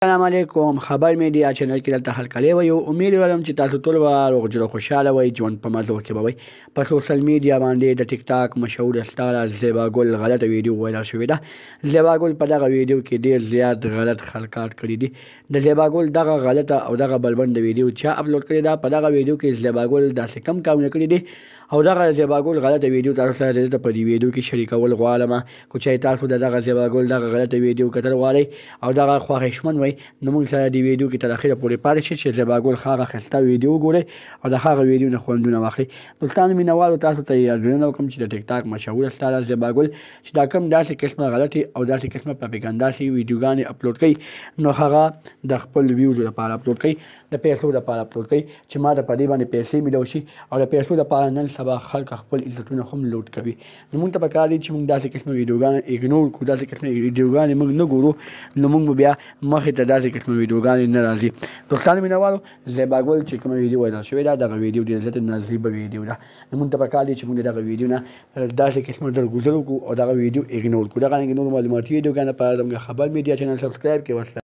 السلام علیکم. خبر میډیا چینل کې دلته هرکلی وایو. امید لرم چې تاسو ټول به روغ جوړ خوشحاله وئ، ژوند په مزو کې به وئ. په سوشل میډیا باندې د ټیک ټاک مشهوره سټاره زیبا ګل غلطه ویډیو وایرل شوې ده. زیبا ګل په دغه ویډیو کې ډېر زیات غلط خلقات کړي دي. د زیبا ګل دغه غلطه او دغه بلبنده ویډیو چا اپلوډ کړې ده؟ په دغه ویډیو کې زیبا ګل داسې کم کارونه کړي دي او دغه زیبا ګل غلطه ویډیو تاسو سره د په دې ویډیو کې شریکول غواړم. که چېرې تاسو دغه زیبا ګل دغه غلطه ویډیو کتل غواړئ او دغه خواهشمن وئ نو موږ سره د ویډیو کې تر اخره پورې پاتې شئ چې زیبا ګل هغه ښایسته ویډیو وګورئ او د هغه ویډیو نه خوندونه واخلئ. دوستانو مینهوالو، تاسو ته یادونه وکړم چې د ټیک ټاک مشهوره سټاره زیبا ګل چې دا کوم داسې قسمه غلطي او داسې قسمه پروپاګاندا ویډیوګانې اپلوډ کوي نو هغه د خپل ویوز لپاره اپلوډ کوي، د پیسو لپاره اپلوډ کوي چې ما ته په دې باندې پیسې میلو شي او د پیسو لپاره نن سبا خلک خپل عزتونه هم لوټ کوي. نو موږ ته پکار دي چې موږ داسې قسمه ویډیوګانې اګنور کړو، داسې قسمه ویډیوګانې موږ نه ګورو نو موږ بیا مخې ته داسې قسمه ویډیوګانې نه راځي. دوستانو مینهوالو، زیبا ګل چې کومه ویډیو وایرل شوې ده دغه ویډیو ډېره زیاته نازیبه ویډیو ده. نو موږ ته پکار دي چې موږ دغه ویډیو نه داسې قسمه درګذر وکړو او دغه ویډیو اګنور کړو. دغه اګنور معلوماتي ویډیوګانې لپاره زموږ خبر میډیا چینل سبسکرایب کړئ.